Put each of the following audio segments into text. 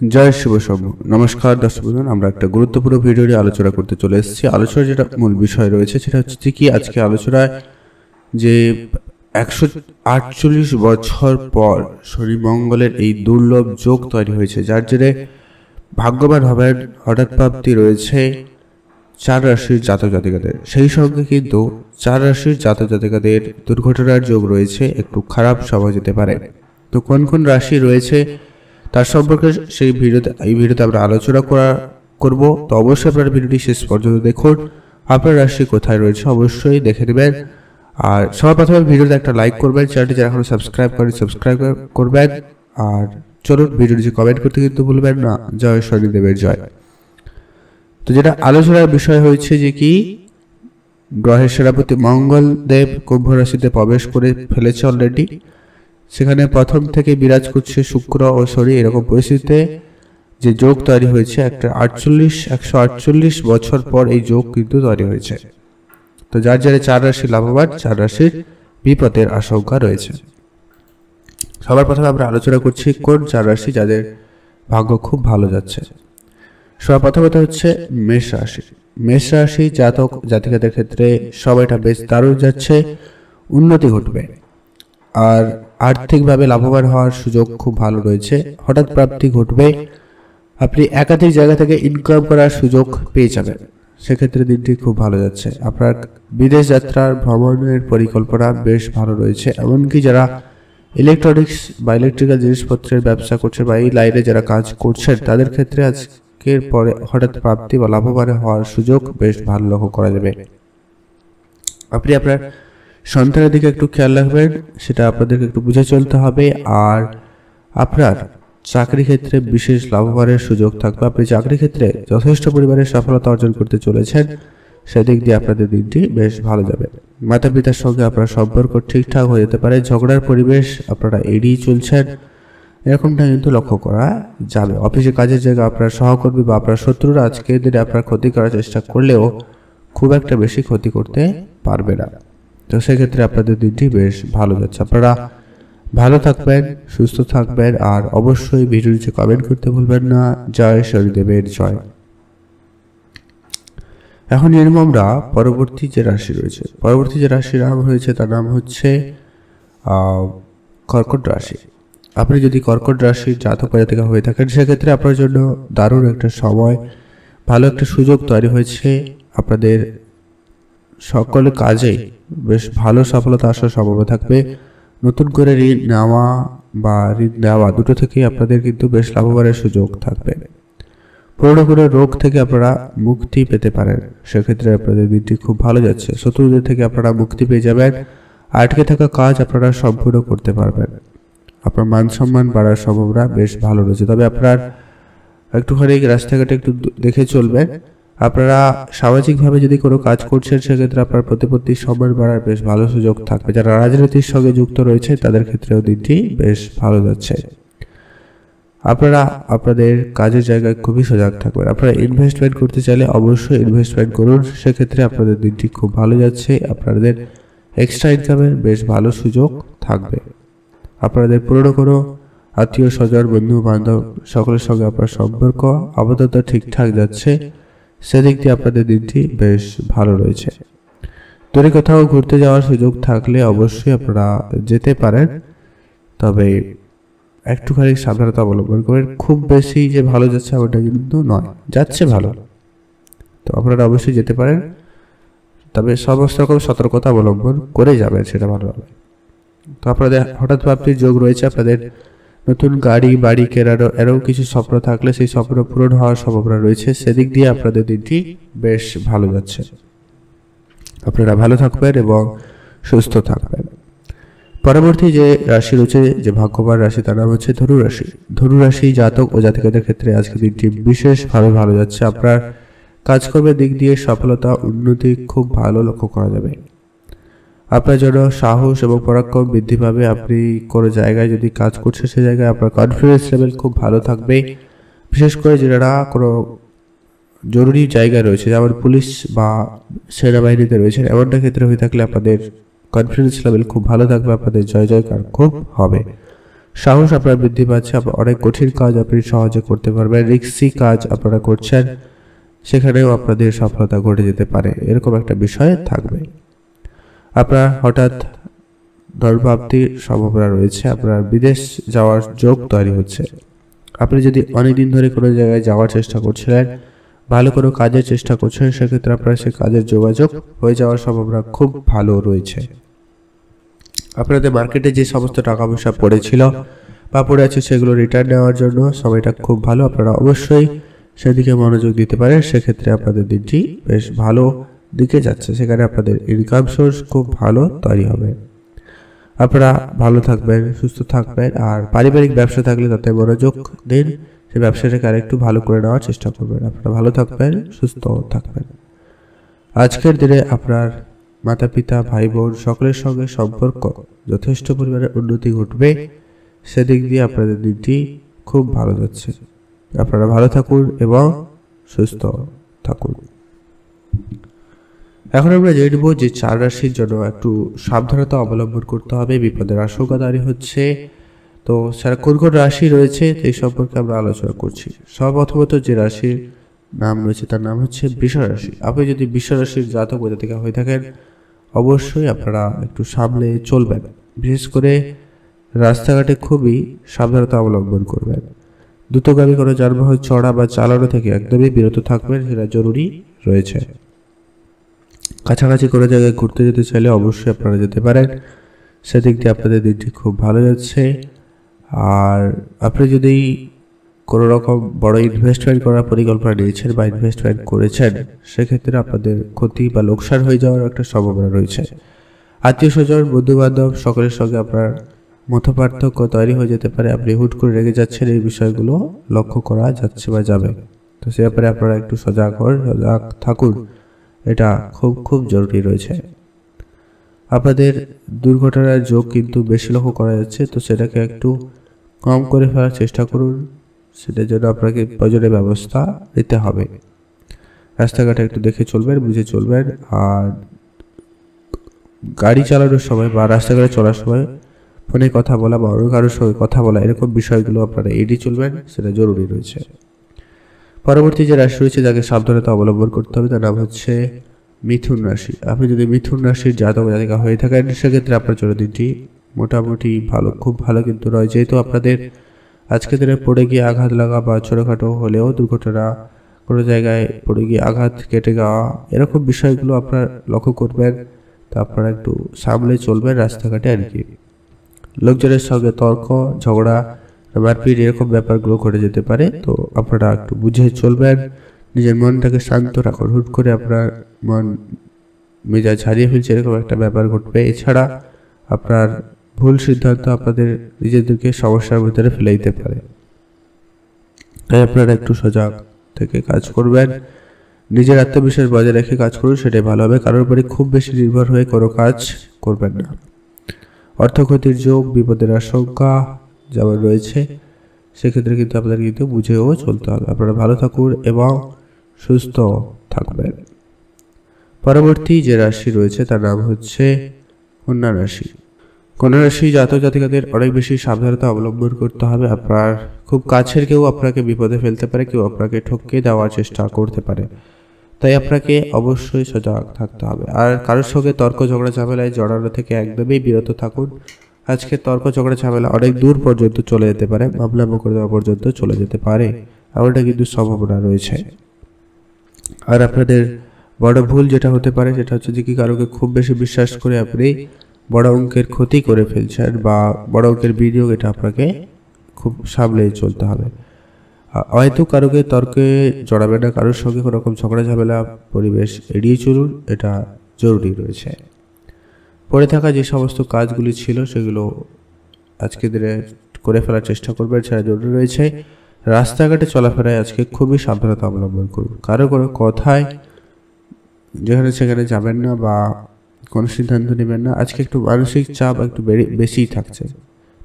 জয় শিব শম্ভু। নমস্কার দর্শক বন্ধু, আমরা একটা গুরুত্বপূর্ণ ভিডিও নিয়ে আলোচনা করতে চলে এসেছি। আলোচনার যেটা মূল বিষয় রয়েছে সেটা হচ্ছে কি, আজকে আলোচনায় যে 148 বছর পর শনি মঙ্গলের এই দুর্লভ যোগ তৈরি হয়েছে, যার জেরে ভাগ্যবান হবেন, হঠাৎ প্রাপ্তি রয়েছে 4 রাশির জাতক জাতিকাদের। সেই সঙ্গে কিন্তু 4 রাশির জাতক জাতিকাদের দুর্ঘটনার যোগ রয়েছে, একটু খারাপ সময় যেতে পারে। তো কোন কোন রাশি রয়েছে তার সম্পর্কে এই ভিডিওতে আমরা আলোচনা করব। তো অবশ্যই আপনারা ভিডিওটি শেষ পর্যন্ত দেখুন। আপনার রাশি কোথায় রয়েছে অবশ্যই দেখে নেবেন। আর সবার প্রথমে ভিডিওতে একটা লাইক করবেন, চ্যানেলটি যারা এখনো সাবস্ক্রাইব করবেন। আর চলুন ভিডিওটি কমেন্ট করতে কিন্তু ভুলবেন না। জয় শনিদেবের জয়। তো যেটা আলোচনার বিষয় হয়েছে যে কি, গ্রহের সেনাপতি মঙ্গল দেব কুম্ভ রাশিতে প্রবেশ করে ফেলেছে অলরেডি। সেখানে প্রথম থেকে বিরাজ করছে শুক্র ও শনি। এরকম পরিস্থিতিতে যে যোগ তৈরি হয়েছে, একটা 148 বছর পর এই যোগ কিন্তু তৈরি হয়েছে। তো যার জেরে 4 রাশি লাভবান, 4 রাশির বিপদের আশঙ্কা রয়েছে। সবার প্রথমে আমরা আলোচনা করছি কোন 4 রাশি যাদের ভাগ্য খুব ভালো যাচ্ছে। সবার প্রথমত হচ্ছে মেষ রাশি। মেষ রাশি জাতক জাতিকাদের ক্ষেত্রে সময়টা বেশ দারুণ যাচ্ছে, উন্নতি ঘটবে আর আর্থিকভাবে লাভবান হওয়ার সুযোগ খুব ভালো রয়েছে। হঠাৎ প্রাপ্তি ঘটবে, আপনি একাধিক জায়গা থেকে ইনকাম করার সুযোগ পেয়ে যাবেন। সেক্ষেত্রে দিনটি খুব ভালো যাচ্ছে। আপনার বিদেশ যাত্রার ভ্রমণের পরিকল্পনা বেশ ভালো রয়েছে। এমনকি যারা ইলেকট্রনিক্স বা ইলেকট্রিক্যাল জিনিসপত্রের ব্যবসা করছেন বা এই লাইনে যারা কাজ করছেন, তাদের ক্ষেত্রে আজকের পরে হঠাৎ প্রাপ্তি বা লাভবান হওয়ার সুযোগ বেশ ভালো লক্ষ্য করা যাবে। আপনি আপনার সন্তানের দিকে একটু খেয়াল রাখবেন, সেটা আপনাদেরকে একটু বুঝে চলতে হবে। আর আপনার চাকরি ক্ষেত্রে বিশেষ লাভবানের সুযোগ থাকবে। আপনি চাকরি ক্ষেত্রে যথেষ্ট পরিমাণে সফলতা অর্জন করতে চলেছেন, সেদিক দিয়ে আপনাদের দিনটি বেশ ভালো যাবে। মাতা পিতার সঙ্গে আপনার সম্পর্ক ঠিকঠাক হয়ে যেতে পারে। ঝগড়ার পরিবেশ আপনারা এড়িয়ে চলছেন, এরকমটা কিন্তু লক্ষ্য করা যাবে। অফিসে কাজের জায়গায় আপনার সহকর্মী বা আপনার শত্রুরা আজকের দিনে আপনার ক্ষতি করার চেষ্টা করলেও খুব একটা বেশি ক্ষতি করতে পারবে না। তো সেক্ষেত্রে আপনাদের দিনটি বেশ ভালো যাচ্ছে। আপনারা ভালো থাকবেন, সুস্থ থাকবেন আর অবশ্যই ভিডিওটি কমেন্ট করতে ভুলবেন না। জয় শনিদেবের জয়। এখন এর আমরা পরবর্তী যে রাশি রয়েছে, পরবর্তী যে রাশির নাম হয়েছে তার নাম হচ্ছে কর্কট রাশি। আপনি যদি কর্কট রাশির জাতক জাতিকা হয়ে থাকেন, সেক্ষেত্রে আপনার জন্য দারুণ একটা সময়, ভালো একটা সুযোগ তৈরি হয়েছে। আপনাদের সকল কাজে বেশ ভালো সফলতা আসার সম্ভাবনা থাকবে। নতুন করে ঋণ নেওয়া বা ঋণ দেওয়া দুটো থেকেই আপনাদের কিন্তু বেশ লাভবানের সুযোগ থাকবে। পুরোনো কোনো রোগ থেকে আপনারা মুক্তি পেতে পারেন, সেক্ষেত্রে আপনাদের দিনটি খুব ভালো যাচ্ছে। শত্রুদের থেকে আপনারা মুক্তি পেয়ে যাবেন। আটকে থাকা কাজ আপনারা সম্পূর্ণ করতে পারবেন। আপনার মান সম্মান বাড়ার সম্ভাবনা বেশ ভালো রয়েছে। তবে আপনার একটুখানি রাস্তাঘাটে একটু দেখে চলবেন। আপনারা সামাজিকভাবে যদি কোনো কাজ করছেন, সেক্ষেত্রে আপনার প্রতিপত্তির সম্মান বাড়ার বেশ ভালো সুযোগ থাকবে। যারা রাজনীতির সঙ্গে যুক্ত রয়েছে তাদের ক্ষেত্রেও দিনটি বেশ ভালো যাচ্ছে। আপনারা আপনাদের কাজের জায়গায় খুবই সজাগ থাকবেন। আপনারা ইনভেস্টমেন্ট করতে চাইলে অবশ্যই ইনভেস্টমেন্ট করুন, সেক্ষেত্রে আপনাদের দিনটি খুব ভালো যাচ্ছে। আপনাদের এক্সট্রা ইনকামের বেশ ভালো সুযোগ থাকবে। আপনাদের পুরনো কোনো আত্মীয় স্বজন, বন্ধু বান্ধব সকলের সঙ্গে আপনার সম্পর্ক আপাতত ঠিকঠাক যাচ্ছে, সেদিক দিয়ে আপনাদের দিনটি বেশ ভালো রয়েছে। দূরে কোথাও ঘুরতে যাওয়ার সুযোগ থাকলে অবশ্যই আপনারা যেতে পারেন, তবে একটুখানি সাবধানতা অবলম্বন করবেন। খুব বেশি যে ভালো যাচ্ছে ওটা কিন্তু নয়, যাচ্ছে ভালো, তো আপনারা অবশ্যই যেতে পারেন, তবে সমস্ত রকম সতর্কতা অবলম্বন করে যাবেন, সেটা ভালো হবে। তো আপনাদের হঠাৎ প্রাপ্তির যোগ রয়েছে। আপনাদের নতুন গাড়ি বাড়ি কেনারও এরও কিছু স্বপ্ন থাকলে সেই স্বপ্ন পূরণ হওয়ার সম্ভাবনা রয়েছে, সেদিক দিয়ে আপনাদের দিনটি বেশ ভালো যাচ্ছে। আপনারা ভালো থাকবেন এবং সুস্থ থাকবেন। পরবর্তী যে রাশি রয়েছে, যে ভাগ্যবান রাশি, তার নাম হচ্ছে ধনু রাশি। ধনু রাশি জাতক ও জাতিকাদের ক্ষেত্রে আজকের দিনটি বিশেষভাবে ভালো যাচ্ছে। আপনার কাজকর্মের দিক দিয়ে সফলতা উন্নতি খুব ভালো লক্ষ্য করা যাবে। আপনার জন্য সাহস এবং পরাক্রম বৃদ্ধি পাবে। আপনি কোনো জায়গায় যদি কাজ করছেন, সে জায়গায় আপনার কনফিডেন্স লেভেল খুব ভালো থাকবে। বিশেষ করে যারা কোনো জরুরি জায়গায় রয়েছে, যেমন পুলিশ বা সেনাবাহিনীতে রয়েছে, এমনটা ক্ষেত্রে হয়ে থাকলে আপনাদের কনফিডেন্স লেভেল খুব ভালো থাকবে। আপনাদের জয় জয়কার খুব হবে। সাহস আপনার বৃদ্ধি পাচ্ছে, অনেক কঠিন কাজ আপনি সহজে করতে পারবেন। রিস্কি কাজ আপনারা করছেন, সেখানেও আপনাদের সফলতা ঘটে যেতে পারে, এরকম একটা বিষয় থাকবে। আপনার হঠাৎ ধনপ্রাপ্তির সম্ভাবনা রয়েছে। আপনার বিদেশ যাওয়ার যোগ তৈরি হচ্ছে। আপনি যদি অনেকদিন ধরে কোনো জায়গায় যাওয়ার চেষ্টা করছিলেন, ভালো কোনো কাজের চেষ্টা করছেন, সেক্ষেত্রে আপনার সেই কাজের যোগাযোগ হয়ে যাওয়ার সম্ভাবনা খুব ভালো রয়েছে। আপনাদের মার্কেটে যে সমস্ত টাকা পয়সা পড়েছিল বা পড়ে আছে, সেগুলো রিটার্ন নেওয়ার জন্য সময়টা খুব ভালো। আপনারা অবশ্যই সেদিকে মনোযোগ দিতে পারেন। সেক্ষেত্রে আপনাদের দিনটি বেশ ভালো দিকে যাচ্ছে, সেখানে আপনাদের ইনকাম সোর্স খুব ভালো তৈরি হবে। আপনারা ভালো থাকবেন, সুস্থ থাকবেন। আর পারিবারিক ব্যবসা থাকলে তাতে মনোযোগ দিন, সেই ব্যবসাটাকে আরেকটু ভালো করে নেওয়ার চেষ্টা করবেন। আপনারা ভালো থাকবেন, সুস্থ থাকবেন। আজকের দিনে আপনার মাতা পিতা, ভাই বোন সকলের সঙ্গে সম্পর্ক যথেষ্ট পরিমাণে উন্নতি ঘটবে। সেদিক দিয়ে আপনাদের দিনটি খুব ভালো যাচ্ছে। আপনারা ভালো থাকুন এবং সুস্থ থাকুন। এখন আমরা জেনে নেব যে 4 রাশির জন্য একটু সাবধানতা অবলম্বন করতে হবে, বিপদের আশঙ্কা দাঁড়িয়ে হচ্ছে। তো সারা কোন কোন রাশি রয়েছে এই সম্পর্কে আমরা আলোচনা করছি। সর্বপ্রথমত যে রাশির নাম রয়েছে তার নাম হচ্ছে বৃষ রাশি। আপনি যদি বৃষ রাশির জাতক বা জাতিকা হয়ে থাকেন, অবশ্যই আপনারা একটু সামলে চলবেন। বিশেষ করে রাস্তাঘাটে খুবই সাবধানতা অবলম্বন করবেন। দ্রুতগামী কোনো যানবাহন চড়া বা চালানো থেকে একদমই বিরত থাকবেন, সেটা জরুরি রয়েছে। কাছাকাছি কোনো জায়গায় ঘুরতে যেতে চাইলে অবশ্যই আপনারা যেতে পারেন, সেদিক দিয়ে আপনাদের দিনটি খুব ভালো যাচ্ছে। আর আপনি যদি কোনো রকম বড় ইনভেস্টমেন্ট করার পরিকল্পনা নিয়েছেন বা ইনভেস্টমেন্ট করেছেন, সেক্ষেত্রে আপনাদের ক্ষতি বা লোকসান হয়ে যাওয়ার একটা সম্ভাবনা রয়েছে। আত্মীয় স্বজন, বন্ধু বান্ধব সকলের সঙ্গে আপনার মতপার্থক্য তৈরি হয়ে যেতে পারে। আপনি হুট করে রেগে যাচ্ছেন, এই বিষয়গুলো লক্ষ্য করা যাচ্ছে বা যাবে। তো সে ব্যাপারে আপনারা একটু সজাগ থাকুন, এটা খুব খুব জরুরি রয়েছে। আপনাদের দুর্ঘটনার যোগ কিন্তু বেশি লক্ষ্য করা যাচ্ছে, তো সেটাকে একটু কম করে ফেলার চেষ্টা করুন। সেটার জন্য আপনাকে প্রয়োজনীয় ব্যবস্থা নিতে হবে। রাস্তাঘাটে একটু দেখে চলবেন, বুঝে চলবেন। আর গাড়ি চালানোর সময় বা রাস্তাঘাটে চলার সময় ফোনে কথা বলা বা অন্য কারোর সঙ্গে কথা বলা, এরকম বিষয়গুলো আপনারা এড়িয়ে চলবেন, সেটা জরুরি রয়েছে। পরবর্তী যে রাশি রয়েছে যাকে সাবধানতা অবলম্বন করতে হবে তার নাম হচ্ছে মিথুন রাশি। আপনি যদি মিথুন রাশির জাতক জাতিকা হয়ে থাকেন, সেক্ষেত্রে আপনার জন্য দিনটি মোটামুটি ভালো, খুব ভালো কিন্তু নয়। যেহেতু আপনাদের আজকের দিনে পড়ে গিয়ে আঘাত লাগা বা ছোটোখাটো হলেও দুর্ঘটনা, কোনো জায়গায় পড়ে গিয়ে আঘাত কেটে যাওয়া, এরকম বিষয়গুলো আপনার লক্ষ্য করবেন। তা আপনারা একটু সামলে চলবেন রাস্তাঘাটে আর কি। লোকজনের সঙ্গে তর্ক, ঝগড়া, মারপিট, এরকম ব্যাপারগুলো ঘটে যেতে পারে। তো আপনারা একটু বুঝে চলবেন, নিজের মনটাকে শান্ত রাখুন। হুট করে আপনার মন মেজাজ হারিয়ে ফেলছে, এরকম একটা ব্যাপার ঘটবে। এছাড়া আপনার ভুল সিদ্ধান্ত আপনাদের নিজেদেরকে সমস্যার ভিতরে ফেলে দিতে পারে। তাই আপনারা একটু সজাগ থেকে কাজ করবেন, নিজের আত্মবিশ্বাস বজায় রেখে কাজ করুন, সেটাই ভালো হবে। কারোর উপরে খুব বেশি নির্ভর হয়ে কোনো কাজ করবেন না। অর্থক্ষতির যোগ, বিপদের আশঙ্কা যেমন রয়েছে, সেক্ষেত্রে কিন্তু আপনাদের কিন্তু বুঝেও চলতে হবে। আপনারা ভালো থাকুন এবং সুস্থ থাকবেন। পরবর্তী যে রাশি রয়েছে তার নাম হচ্ছে কন্যা রাশি। কন্যা রাশি জাতক জাতিকাদের অনেক বেশি সাবধানতা অবলম্বন করতে হবে। আপনার খুব কাছের কেউ আপনাকে বিপদে ফেলতে পারে, কেউ আপনাকে ঠকিয়ে দেওয়ার চেষ্টা করতে পারে। তাই আপনাকে অবশ্যই সজাগ থাকতে হবে। আর কারোর সঙ্গে তর্ক ঝগড়া ঝামেলায় জড়ানো থেকে একদমই বিরত থাকুন। আজকে তর্ক ঝগড়া ঝামেলা অনেক দূর পর্যন্ত চলে যেতে পারে, মামলা মোকদ্দমা পর্যন্ত চলে যেতে পারে, এমনটা কিন্তু সম্ভাবনা রয়েছে। আর আপনাদের বড় ভুল যেটা হতে পারে সেটা হচ্ছে যে কি কারোকে খুব বেশি বিশ্বাস করে আপনি বড় অঙ্কের ক্ষতি করে ফেলছেন বা বড় অঙ্কের বিনিয়োগ, এটা আপনাকে খুব সামলে চলতে হবে। হয়তো কারোকে তর্কে জড়াবে না, কারোর সঙ্গে কোনো রকম ঝগড়া ঝামেলা পরিবেশ এড়িয়ে চলুন, এটা জরুরি রয়েছে। পড়ে থাকা যে সমস্ত কাজগুলি ছিল সেগুলো আজকে দিনে করে ফেলার চেষ্টা করবেন, সেটা জরুরি রয়েছে। রাস্তাঘাটে চলাফেরায় আজকে খুবই সাবধানতা অবলম্বন করুন। কারো কোনো কথায় যেখানে সেখানে যাবেন না বা কোনো সিদ্ধান্ত নেবেন না। আজকে একটু মানসিক চাপ একটু বেশিই থাকছে,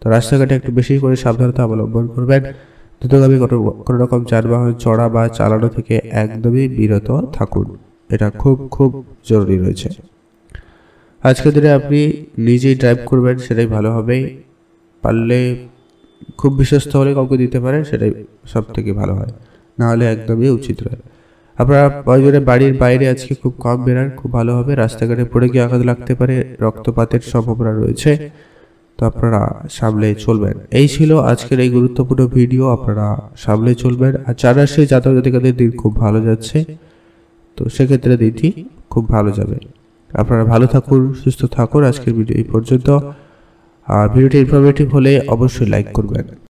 তো রাস্তাঘাটে একটু বেশি করে সাবধানতা অবলম্বন করবেন। দ্রুতগামী কোনো রকম যানবাহন চড়া বা চালানো থেকে একদমই বিরত থাকুন, এটা খুব খুব জরুরি রয়েছে। আজকের দিনে আপনি নিজেই ড্রাইভ করবেন, সেটাই ভালো হবে। পারলে খুব বিশ্বস্ত হলে কাউকে দিতে পারেন, সেটাই সব থেকে ভালো হয়, নাহলে একদমই উচিত নয়। আপনারা প্রয়োজনে বাড়ির বাইরে আজকে খুব কম বেরান, খুব ভালো হবে। রাস্তাঘাটে পড়ে গিয়ে আঘাত লাগতে পারে, রক্তপাতের সম্ভাবনা রয়েছে, তো আপনারা সামলে চলবেন। এই ছিল আজকের এই গুরুত্বপূর্ণ ভিডিও, আপনারা সামলে চলবেন। আর 4 রাশির জাতক জাতিকাদের দিন খুব ভালো যাচ্ছে, তো সেক্ষেত্রে দিনটি খুব ভালো যাবে। আপনারা ভালো থাকুন, সুস্থ থাকুন। আজকের ভিডিও এই পর্যন্ত। আর ভিডিওটি ইনফরমেটিভ হলে অবশ্যই লাইক করবেন।